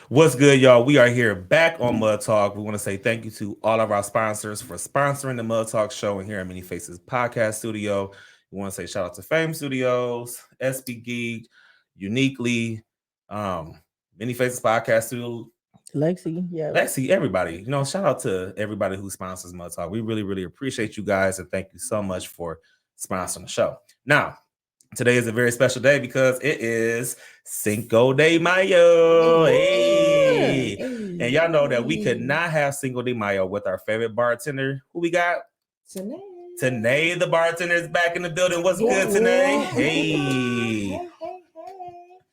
What's good, y'all? We are here back on Mud Talk. We want to say thank you to all of our sponsors for sponsoring the Mud Talk show and here at Many Faces Podcast Studio. We want to say shout out to Fame Studios, SB Geek, Uniquely, Many Faces Podcast Studio, Lexi, everybody. Shout out to everybody who sponsors Mud Talk. We really, really appreciate you guys and thank you so much for sponsoring the show. Now, today is a very special day because it is Cinco de Mayo. Hey. And y'all know that we could not have Cinco de Mayo with our favorite bartender. Who we got? Tanai the Bartender is back in the building. What's good, Tanai? Hey.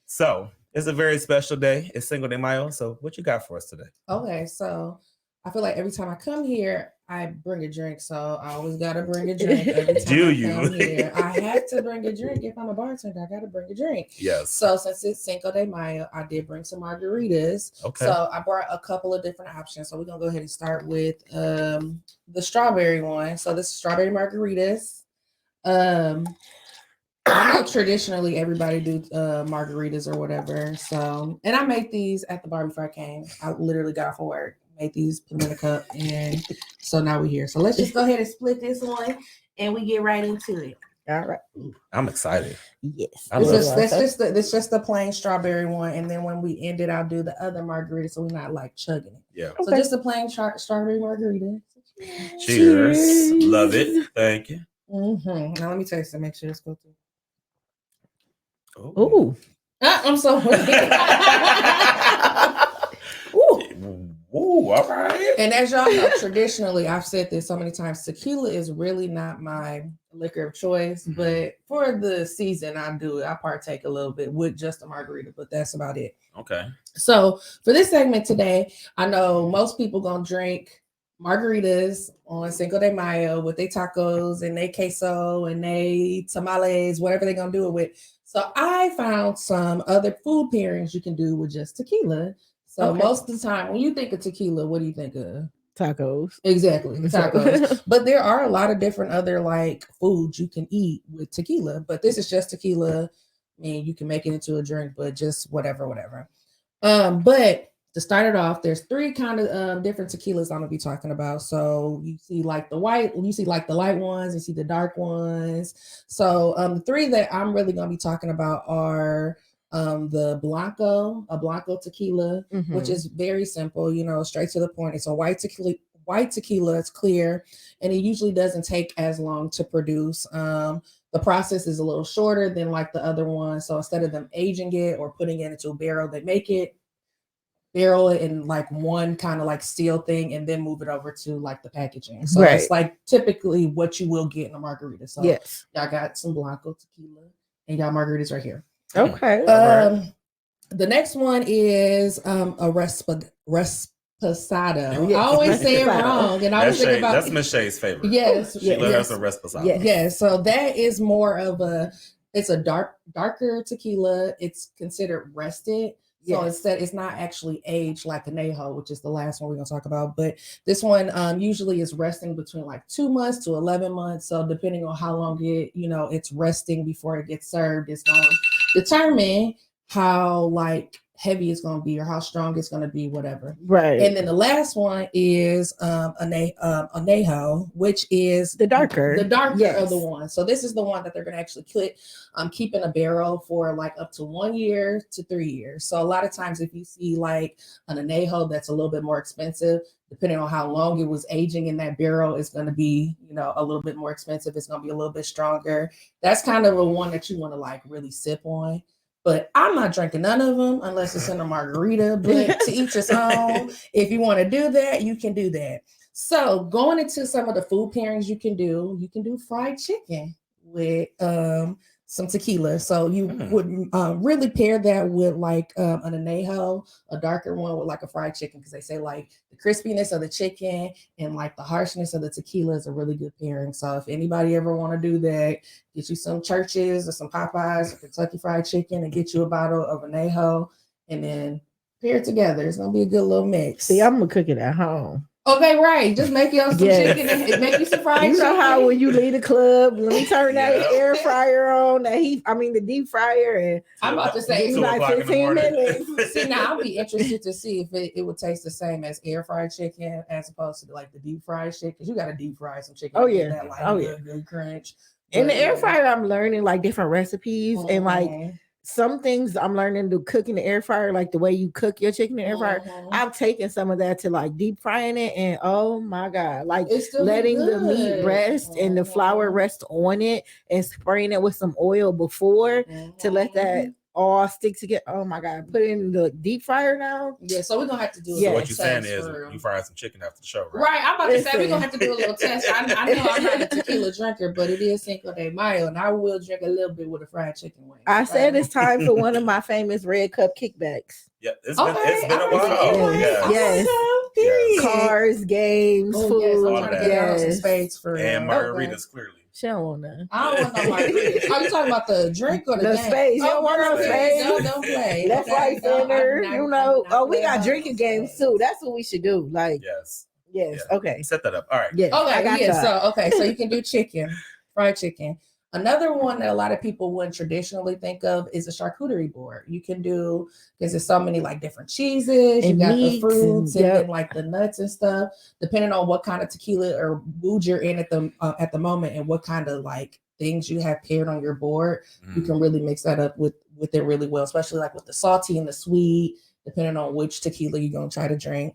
So, it's a very special day. It's Cinco de Mayo. So, what you got for us today? Okay, so I feel like every time I come here, I bring a drink. So I always gotta bring a drink every time come here. I have to bring a drink if I'm a bartender. I gotta bring a drink. Yes. So since it's Cinco de Mayo, I did bring some margaritas. Okay. So I brought a couple of different options. So we're gonna go ahead and start with the strawberry one. So this is strawberry margaritas. I know traditionally everybody do margaritas or whatever. So, and I make these at the bar before I came. I literally got off of work, made these, put them in a cup, and so now we're here. So let's just go ahead and split this one, and we get right into it. All right. I'm excited. Yes. That's just the plain strawberry one, and then when we end it, I'll do the other margarita, so we're not like chugging it. Yeah. So just the plain strawberry margarita. Cheers. Love it. Thank you. Now let me taste it. Make sure it's good too. Ooh. I'm so Ooh, all right. And as y'all know, traditionally, I've said this so many times, tequila is really not my liquor of choice. But for the season, I do it. I partake a little bit with just a margarita, but that's about it. Okay. So for this segment today, I know most people gonna drink margaritas on Cinco de Mayo with their tacos and their queso and their tamales, whatever they're gonna do it with. So I found some other food pairings you can do with just tequila. So most of the time, when you think of tequila, what do you think of? Tacos. Exactly, tacos. But there are a lot of different other like foods you can eat with tequila. But this is just tequila. I mean, you can make it into a drink, but just whatever. But to start it off, there's three kind of different tequilas I'm gonna be talking about. So you see like the light ones, you see the dark ones. So the three that I'm really gonna be talking about are the Blanco tequila, which is very simple, straight to the point. It's a white tequila, it's clear, and it usually doesn't take as long to produce. The process is a little shorter than like the other one. So instead of them aging it or putting it into a barrel, they barrel it in like one kind of like steel thing and then move it over to like the packaging. So it's like typically what you will get in a margarita. So yes, y'all got some Blanco tequila and y'all margaritas right here. Okay. The next one is a reposado. Yes, I always say it wrong, and I was thinking about that's Miss Shay's favorite. Yes, she loves a reposado. Yes, so that is more of it's a darker tequila. It's considered rested. So instead, it's not actually aged like añejo, which is the last one we're going to talk about. But this one usually is resting between like 2 months to 11 months. So depending on how long it's resting before it gets served, it's going to determine how like heavy it's going to be or how strong it's going to be, whatever. Right. And then the last one is añejo, which is the darker of the one. So this is the one that they're going to actually keep in a barrel for like up to 1 year to 3 years. So a lot of times if you see like an añejo that's a little bit more expensive, depending on how long it was aging in that barrel, it's going to be, a little bit more expensive. It's going to be a little bit stronger. That's kind of a one that you want to like really sip on. But I'm not drinking none of them unless it's in a margarita. But to each his own. If you want to do that, you can do that. So going into some of the food pairings you can do fried chicken with some tequila. So you would really pair that with like an añejo, a darker one with like a fried chicken, because they say like the crispiness of the chicken and like the harshness of the tequila is a really good pairing. So if anybody ever want to do that, get you some Church's or some Popeyes or Kentucky Fried Chicken and get you a bottle of añejo and then pair it together. It's gonna be a good little mix. See, I'm gonna cook it at home. Okay, right. Just make you some chicken and make you some fried chicken. You know how when you leave the club, let me turn that air fryer on, the deep fryer, and I'm about to say like 15 minutes. See, now I'll be interested to see if it would taste the same as air fried chicken as opposed to like the deep fried chicken. Because you got to deep fry some chicken. Oh yeah, that, like, good crunch. In the air fryer, I'm learning like different recipes and like. Some things I'm learning to cook in the air fryer, like the way you cook your chicken in the air fryer. I've taken some of that to like deep frying it, and oh my god, like letting the meat rest and the flour rest on it, and spraying it with some oil before to let that all stick together. Oh my god, put it in the deep fryer now. Yeah, so we're gonna have to do. So what you're saying is you fry some chicken after the show, right? Right. I'm about to say we're gonna have to do a little test. I know I'm not a tequila drinker, but it is Cinco de Mayo, and I will drink a little bit with a fried chicken wing. I said it's time for one of my famous red cup kickbacks. Yeah, it's been a while. Yes. Cars, games, food. Yes, I'm trying to get out some spades for and margaritas, clearly. She don't want none. I don't want no margaritas. Are you talking about the drink or the game? Space? You don't want no space. Don't play. Left, right, center. You know. Oh, we got drinking games too. That's what we should do. Like, yes. Yeah. Okay. Set that up. All right. Yes. Okay. So you can do chicken, fried chicken. Another one that a lot of people wouldn't traditionally think of is a charcuterie board. You can do, because there's so many like different cheeses, you got the fruits and then like the nuts and stuff, depending on what kind of tequila or mood you're in at the moment and what kind of like things you have paired on your board. You can really mix that up with it really well, especially like with the salty and the sweet, depending on which tequila you're going to try to drink.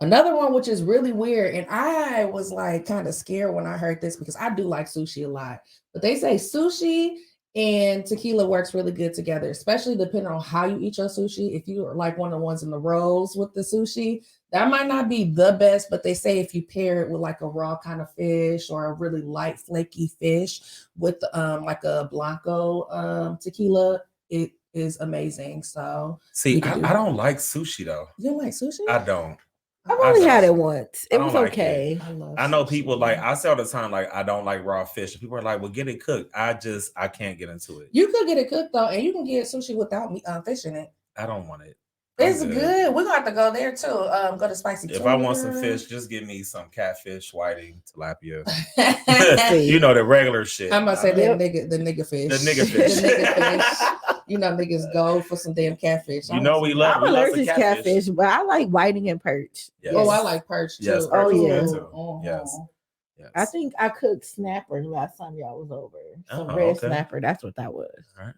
Another one, which is really weird, and I was like kind of scared when I heard this because I do like sushi a lot, but they say sushi and tequila works really good together, especially depending on how you eat your sushi. If you are like one of the ones in the rolls with the sushi, that might not be the best, but they say if you pair it with like a raw kind of fish or a really light flaky fish with like a Blanco tequila, it is amazing. So see, I don't like sushi though. You don't like sushi? I don't. I've only had it once. It was okay. I know people like, I say all the time, like, I don't like raw fish. People are like, well, get it cooked. I can't get into it. You could get it cooked though, and you can get sushi without fish in it. I don't want it. It's good. We're gonna have to go there too. Go to Spicy. If I want some fish, just give me some catfish, whiting, tilapia. You know, the regular shit. I'm gonna say the nigga fish. The nigga fish. The nigga fish. You know, niggas go for some damn catfish. You know, I'm allergic to catfish, but I like whiting and perch. Yes. Oh, I like perch too. Yes, perch is good too. Yes. I think I cooked snapper last time y'all was over. Some red snapper. That's what that was. All right.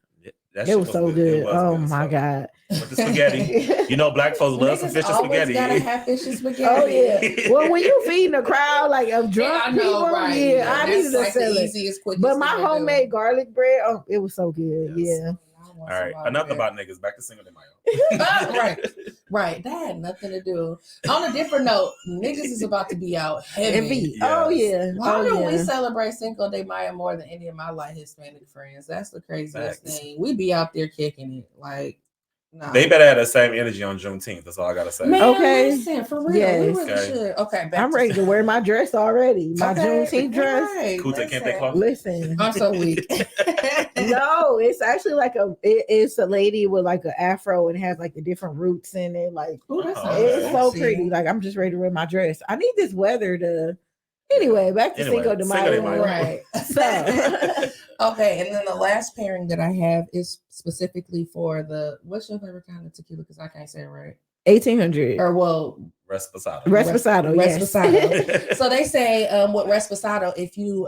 It was so good. Oh my god! With the spaghetti, you know, black folks love some fish and spaghetti. Gotta have fish and spaghetti. Oh yeah. Well, when you feeding a crowd like of drunk people, I needed to sell it. But my homemade garlic bread, it was so good. Yes. Yeah. All right, enough about niggas. Back to Cinco de Mayo. Right. That had nothing to do. On a different note, niggas is about to be out heavy. Yes. Oh yeah. Why do we celebrate Cinco de Mayo more than any of my like Hispanic friends? That's the craziest thing. We be out there kicking it. Like, nah. They better have the same energy on Juneteenth. That's all I gotta say. Man, listen, for real. Yes. We really should. Okay, I'm ready to wear my dress already. My Juneteenth dress. Right. Kuta Kente cloth. Listen, I'm so weak. No, it's actually like it's a lady with like an afro and has like the different roots in it. Like, it's so pretty. Like, I'm just ready to wear my dress. I need this weather to. Anyway, back to Cinco de Mayo. Right. So, okay, and then the last pairing that I have is specifically for what's your favorite kind of tequila? Because I can't say it right. 1800. Or Reposado. Reposado. So they say with Reposado, if you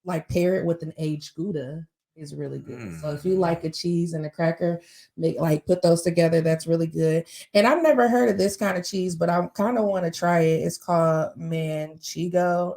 like pair it with an aged Gouda, is really good. So if you like a cheese and a cracker, put those together, that's really good. And I've never heard of this kind of cheese, but I kind of want to try it. It's called Manchego,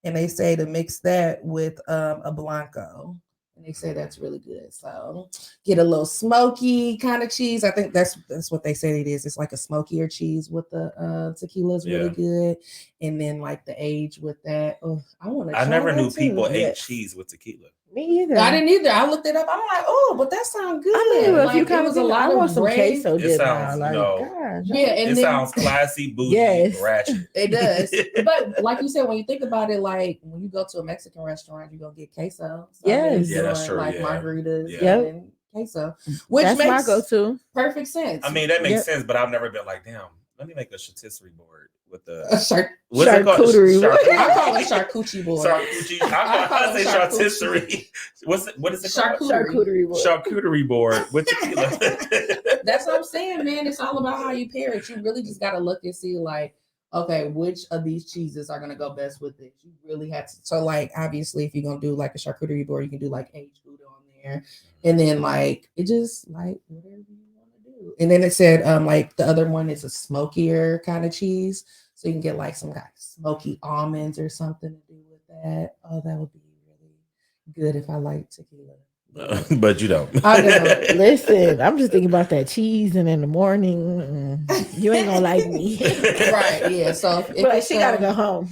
and they say to mix that with a Blanco, and they say that's really good. So get a little smoky kind of cheese. I think that's what they say it is. It's like a smokier cheese with the tequila is really good, and then like the age with that. Oh, I want to. I never knew people ate cheese with tequila. Me either. I didn't either. I looked it up. I'm like, oh, but that sounds good. I mean, if you kind of I want some queso dip now. And it sounds classy, bougie, ratchet. It does. But like you said, when you think about it, like when you go to a Mexican restaurant, you're gonna get queso. So that's true. Like margaritas and queso, which makes my go-to. Perfect sense. I mean, that makes sense, but I've never been like, damn. Let me make a charcuterie board with the charcuterie. I call it charcuterie board. Charcuterie. I say charcuterie. What is it called? Charcuterie board. Charcuterie board with tequila. That's what I'm saying, man. It's all about how you pair it. You really just gotta look and see, like, okay, which of these cheeses are gonna go best with it. You really have to. So, like, obviously, if you're gonna do like a charcuterie board, you can do like aged Gouda on there, and then like it just like whatever you want to do. And then it said like the other one is a smokier kind of cheese, so you can get like some kind of smoky almonds or something to do with that. Oh, that would be really good if I like tequila. But you don't. I don't. Listen, I'm just thinking about that cheese, and in the morning, you ain't gonna like me. Right, yeah. So if but she gotta go home.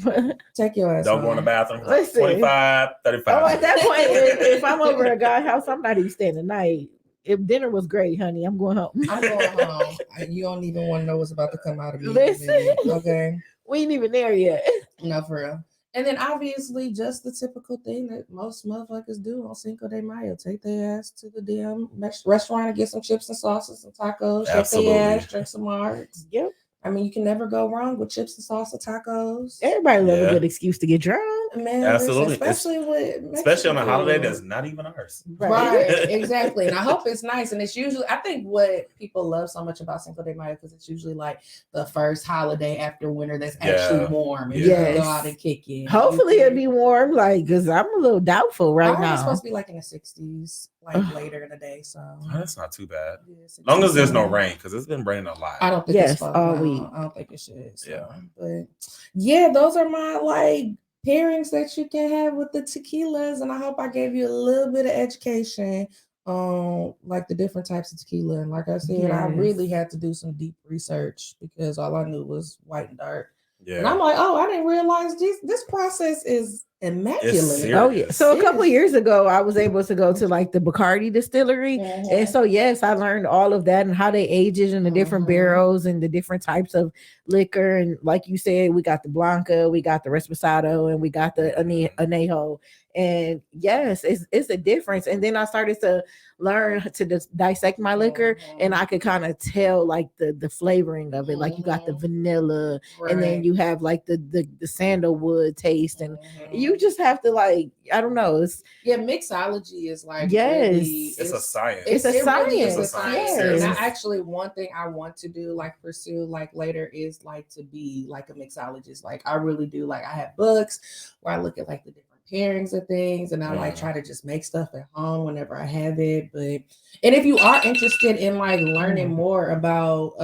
Take your ass Don't home. go in the bathroom. Listen, 25, 35. Oh, at that point, if I'm over at God's house, I'm not even staying the night. If dinner was great, honey, I'm going home. I'm going home. You don't even want to know what's about to come out of me. Listen, okay. We ain't even there yet. No, for real. And then obviously just the typical thing that most motherfuckers do on Cinco de Mayo. Take their ass to the damn restaurant and get some chips and sauces and tacos. Absolutely. Shake their ass, drink some marks. Yep. I mean, you can never go wrong with chips and salsa tacos. Everybody love a good excuse to get drunk. Man, absolutely. Especially on a holiday that's not even ours. Right, exactly. And I hope it's nice. And it's usually, I think what people love so much about Cinco de Mayo, because it's usually like the first holiday after winter that's actually warm. And you can go out and kick it. Hopefully it'll be warm, like, because I'm a little doubtful right now. It's supposed to be like in the 60s, like later in the day. So that's not too bad. As long as there's no rain, because it's been raining a lot. I don't think it's all week. I don't think it should. So. Yeah. But yeah, those are my like pairings that you can have with the tequilas, and I hope I gave you a little bit of education on like the different types of tequila. And like I said, I really had to do some deep research because all I knew was white and dark. Yeah. And I'm like, oh, I didn't realize this process is immaculate. Oh yeah. So a couple of years ago, I was able to go to like the Bacardi distillery. And so yes, I learned all of that and how they age it in the different barrels and the different types of liquor. And like you said, we got the Blanca, we got the Reposado, and we got the Añejo. And yes, it's a difference. And then I started to learn to dissect my liquor, and I could kind of tell like the flavoring of it. Like you got the vanilla, and then you have like the sandalwood taste, and you just have to like, I don't know. Mixology is like really, it's a science. It's a science. Really is a science. Yes. And actually, one thing I want to do, like pursue, like later, is like to be like a mixologist. Like I really do. Like I have books where I look at like the different pairings of things, and I like try to just make stuff at home whenever I have it. But and if you are interested in like learning more about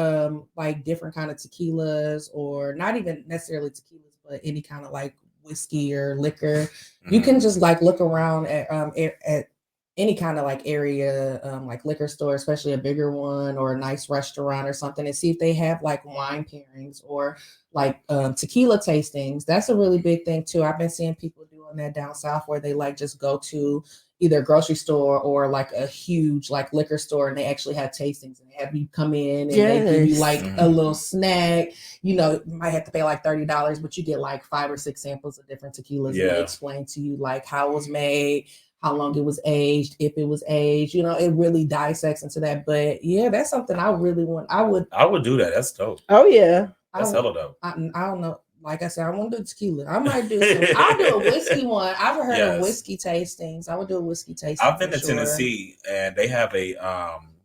like different kind of tequilas, or not even necessarily tequilas, but any kind of like whiskey or liquor, you can just like look around at any kind of like area, like liquor store, especially a bigger one or a nice restaurant or something, and see if they have like wine pairings or like tequila tastings. That's a really big thing too. I've been seeing people doing that down south, where they like just go to either a grocery store or like a huge like liquor store, and they actually have tastings, and they have you come in and they give you like a little snack. You know, you might have to pay like $30, but you get like 5 or 6 samples of different tequilas, and they explain to you like how it was made, how long it was aged, if it was aged. You know, it really dissects into that. But yeah, that's something I really want. I would do that. That's dope. Oh yeah, that's hella dope. I don't know. Like I said, I want to do tequila. I might do some. I'll do a whiskey one. I've heard of whiskey tastings. I would do a whiskey tasting. I've been to Tennessee, and they have a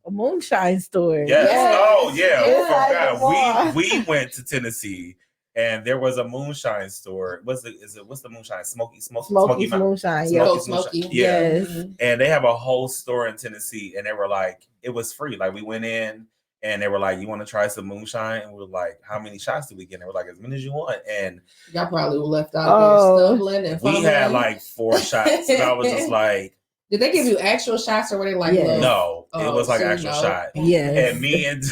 moonshine store. Yes. Oh yeah. We went to Tennessee, and there was a moonshine store. What's the moonshine? Smoky moonshine. Smoky. Yes. And they have a whole store in Tennessee, and they were like, it was free. Like we went in, and they were like, you want to try some moonshine? And we were like, how many shots do we get? And they were like, as many as you want. And y'all probably were left out there stumbling and fumbling. We had like 4 shots. And I was just like, did they give you actual shots, or were they like, no, it was like an actual shot. Yeah. And me and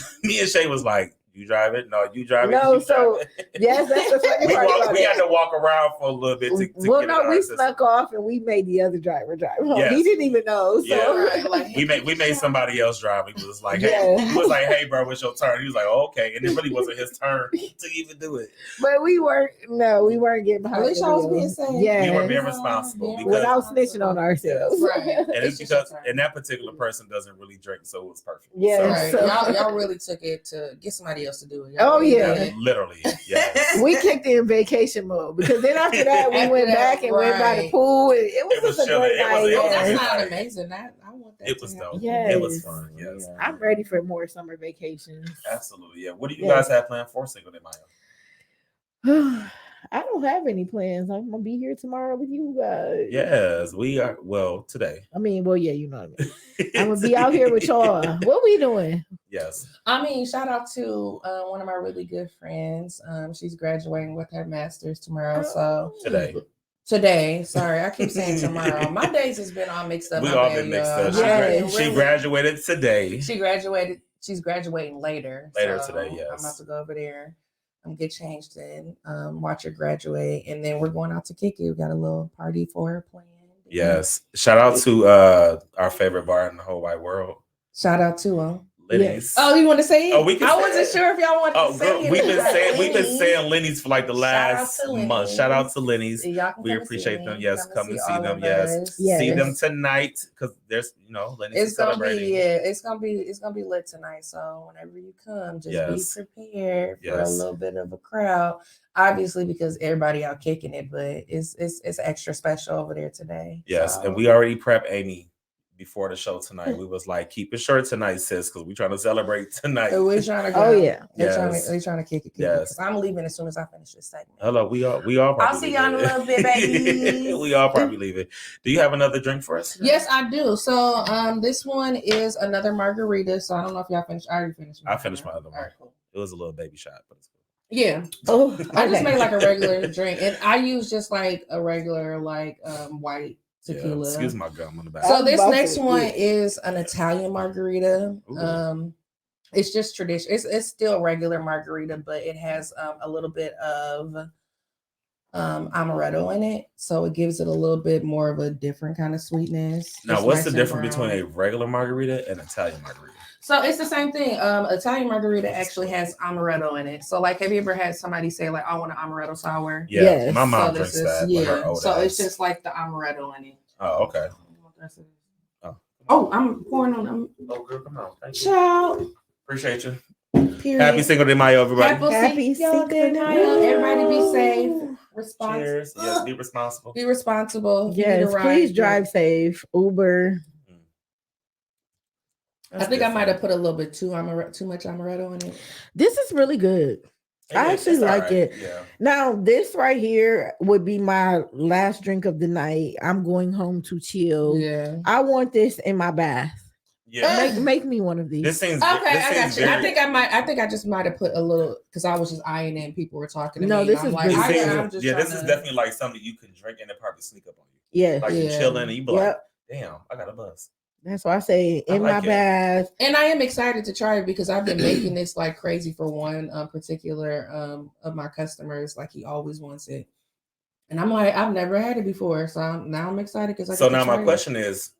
Shay was like, you drive it? No, you drive it. No, so yes, that's the funny part. We had to walk around for a little bit to well, no, we snuck off and we made the other driver drive home. Yes. He didn't even know. So we made somebody else drive. He was like, hey, bro, it's your turn. He was like, oh, okay, and it really wasn't his turn to even do it. But we weren't getting behind. At least y'all was being safe. Yeah, we were being responsible without snitching on ourselves. Right. And it's because that particular person doesn't really drink, so it was perfect. Yeah, so. Y'all really took it to get somebody else else to do it. Oh, yeah. Literally. Yes. We kicked in vacation mode because then after that we went back and went by the pool. And it was just a great night. That sounded amazing. I want that. It was dope. Yes. It was fun. Yes. I'm ready for more summer vacations. Absolutely. Yeah. What do you guys have planned for Cinco de Mayo? I don't have any plans. I'm gonna be here tomorrow with you guys. Yes, we are. Well, today. I mean, well, yeah, you know what I mean. I'm gonna be out here with y'all. What we doing? Yes. I mean, shout out to one of my really good friends. She's graduating with her master's tomorrow. So today. Sorry, I keep saying tomorrow. My days has been all mixed up. We all been mixed up. She graduated today. She graduated. She's graduating later. Later today. Yes. I'm about to go over there. Get changed in, watch her graduate, and then we're going out to kick it. We got a little party for her planned. Yes. Shout out to our favorite bar in the whole wide world. Shout out to him. Lenny's. Oh, you want to say it? Oh, we can. I wasn't sure if y'all want to say it. We've been saying Lenny's for like the last month. Shout out to Lenny's. We appreciate them. Yes, come and see them. Yes, see them tonight because there's Lenny's. It's gonna be it's gonna be lit tonight. So whenever you come, just be prepared for a little bit of a crowd. Obviously, because everybody out kicking it, but it's extra special over there today. Yes, and we already prepped Amy. Before the show tonight, we was like, keep it short tonight, sis, because we're trying to celebrate tonight. We're trying to go. Oh yeah, we're trying to kick it. Yes, I'm leaving as soon as I finish this segment. Hello, we all. Probably I'll see y'all in a little bit, baby. We all probably leaving. Do you have another drink for us? Yes, I do. So, this one is another margarita. So I don't know if y'all finished. I already finished. I finished my other one. Right, cool. It was a little baby shot, but it's cool. Yeah. Oh, I just made like a regular drink, and I use just like a regular white tequila. Yeah, excuse my gum on the back. So this next one is an Italian margarita. It's just tradition. It's still regular margarita, but it has a little bit of amaretto in it, so it gives it a little bit more of a different kind of sweetness. Now, what's the difference between a regular margarita and Italian margarita? So it's the same thing. Italian margarita actually has amaretto in it. So like, have you ever had somebody say like, I want an amaretto sour? Yeah, yes. My mom drinks that. Yeah, so it's just like the amaretto in it. Oh, okay. Oh, I'm pouring on them. Oh, girl, come on. Thank you. Ciao. Appreciate you. Period. Happy Cinco de Mayo, everybody. Happy Cinco de Mayo. Everybody be safe. Responsible. Cheers. Yes, be responsible. Be responsible. Yes, please drive safe. Uber. I think I might have put a little bit too much amaretto in it. This is really good. I actually like it. Yeah. Now, this right here would be my last drink of the night. I'm going home to chill. Yeah. I want this in my bath. Yeah. Make me one of these. This seems okay. I got you. I think I just might have put a little because I was just eyeing it and people were talking to me. This is like, this is definitely like something you can drink and it probably sneak up on you. Yeah. Like you're chilling and you be like, damn, I got a buzz. That's why I say in my bath. And I am excited to try it because I've been making this like crazy for one particular of my customers. Like he always wants it. And I'm like, I've never had it before. So now I'm excited because now my question is,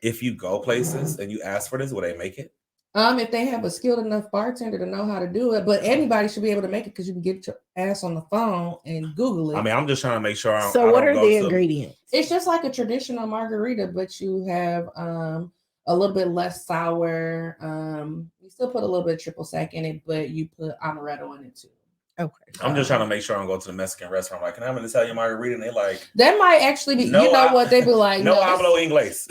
if you go places and you ask for this, will they make it? If they have a skilled enough bartender to know how to do it, but anybody should be able to make it because you can get your ass on the phone and Google it. I mean, I'm just trying to make sure. What are the ingredients? It's just like a traditional margarita, but you have a little bit less sour. You still put a little bit of triple sec in it, but you put amaretto in it too. Okay. I'm just trying to make sure I don't go to the Mexican restaurant. Like, can I have an Italian margarita? And they like that might actually be. What they be like? No hablo inglés.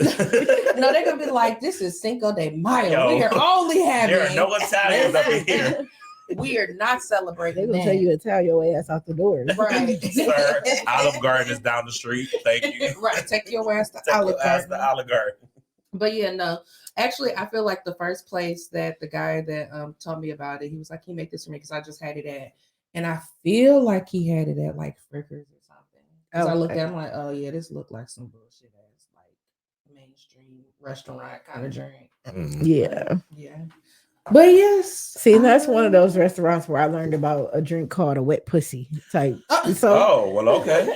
No, they're gonna be like, this is Cinco de Mayo. We are only having. There are no Italians up in here. We are not celebrating. They're gonna tell you to tell your ass out the door. Right. Sir, Olive Garden is down the street. Thank you. Right. Take your ass to Olive Garden. But yeah, no. Actually, I feel like the first place that the guy that told me about it, he was like, he made this for me because I just had it at. And I feel like he had it at like Frickers or something. Because I looked at him like, oh yeah, this looked like some bullshit ass like mainstream restaurant kind of drink. Yeah. Yeah. But yes. See, that's one of those restaurants where I learned about a drink called a wet pussy type. Okay.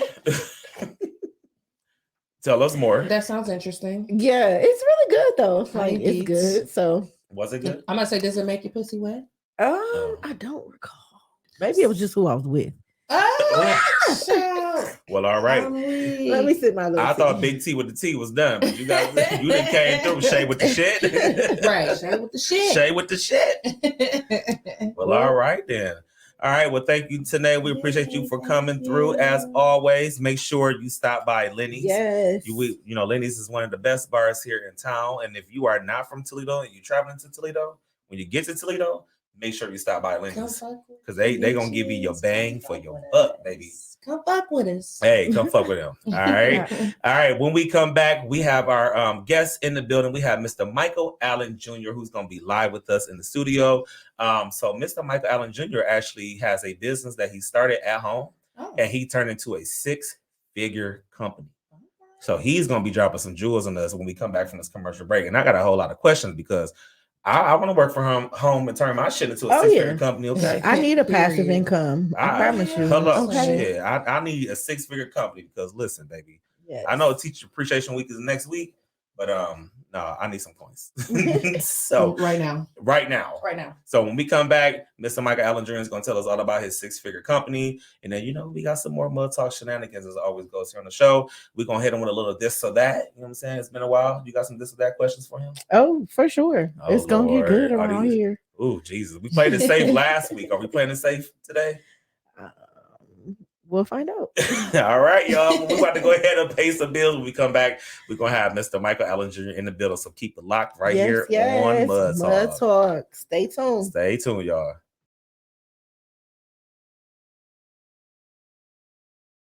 Tell us more. That sounds interesting. Yeah, it's really good though. It's good. So was it good? I'm gonna say, does it make your pussy wet? I don't recall. Maybe it was just who I was with. Oh, Well, all right. Let me sit my little I tea. thought Big T with the T was done, but you guys, you done came through. Shay with the shit. Right. Shay with the shit. Shay with the shit. Well, all right then. All right. Well, thank you, Tanai. We appreciate you for coming through. As always, make sure you stop by Lenny's. Yes. You know, Lenny's is one of the best bars here in town. And if you are not from Toledo and you're traveling to Toledo, when you get to Toledo, make sure you stop by Lenny's. Because they going to give you your bang for your buck, baby. Come fuck with us. Hey, come fuck with him. All right. All right. When we come back, we have our guests in the building. We have Mr. Michael Allen Jr., who's going to be live with us in the studio. So Mr. Michael Allen Jr. actually has a business that he started at home, and he turned into a 6-figure company. So he's going to be dropping some jewels on us when we come back from this commercial break. And I got a whole lot of questions because I want to work for home and turn my shit into a 6-figure company. Okay, I need a passive income. I promise you. Hold up, shit. I need a 6-figure company because listen, baby. Yes. I know Teacher Appreciation Week is next week, but no, I need some coins. So right now. So when we come back, Mr. Michael Allen Jr. is going to tell us all about his 6-figure company, and then we got some more Mud Talk shenanigans as always goes here on the show. We're gonna hit him with a little this or that. You know what I'm saying? It's been a while. You got some this or that questions for him? Oh, for sure. It's gonna get good around here. Oh Jesus, we played it safe last week. Are we playing it safe today? We'll find out. All right, y'all. We're about to go ahead and pay some bills. When we come back, we're going to have Mr. Michael Allen Jr. in the building. So keep it locked right here on Mud Talk. Stay tuned. Stay tuned, y'all.